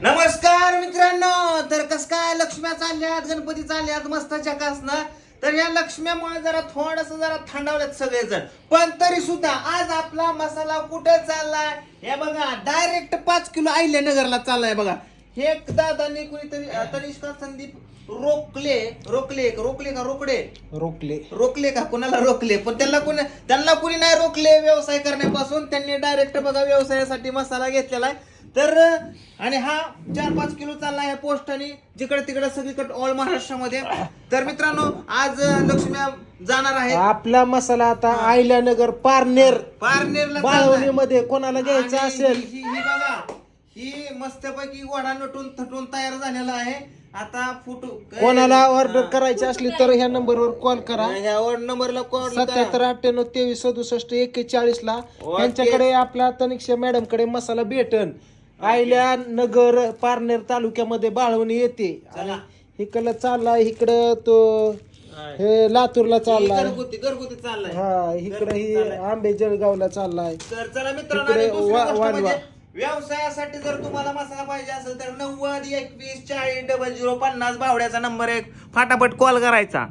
नमस्कार मित्रांनो, तर कस काय लक्ष्म्या चालल्यात, गणपती चालल्यात मस्त चकासनं. तर या लक्ष्म्यामुळे जरा थंडावल्यात सगळेजण, पण तरी सुद्धा आज आपला मसाला कुठे चाललाय हे बघा. डायरेक्ट 5 किलो अहिल्यानगरला चाललाय बघा. हे दादांनी कुणीतरी तनिष्का संदीप रोकले रोकले रोकले का रोकडे रोकले रोकले का कोणाला रोकले, पण त्यांना कुणी नाही रोकले व्यवसाय करण्यापासून. त्यांनी डायरेक्ट बघा व्यवसायासाठी मसाला घेतलेला आहे. तर आणि हा 4-5 किलो चालला आहे पोस्टाने जिकडे तिकडे सगळीकडे ऑल महाराष्ट्रामध्ये. तर मित्रांनो आज लक्ष्म्या जाणार आहे. आपला मसाला आता अहिल्यानगर पारनेरला बाळवणीमध्ये कोणाला घ्यायचा आणि असेल ही बघा, ही मस्तपैकी घोडा नटून थटून तयार झालेला आहे. आता फोटो कोणाला ऑर्डर करायची असली तर ह्या नंबरवर कॉल करा. ह्या नंबरला कॉल 7798236741 ला. त्यांच्याकडे आपला तनिक्षा मॅडम कडे मसाला भेटन. अहिल्यानगर पारनेर तालुक्यामध्ये बाळवणी येते. चला. इकडं चाललाय, इकडं तो हे लातूरला चाललाय, घरगुती चाललाय. हा इकडं ही आंबे जळगावला चाललाय. तर चला मित्रांनो, इकडे आणि दुसरी गोष्ट वालवा. म्हणजे व्यवसायासाठी जर तुम्हाला मसाला पाहिजे असेल तर 90 21 40 0050 भावड्याचा नंबर एक फटाफट कॉल करायचा.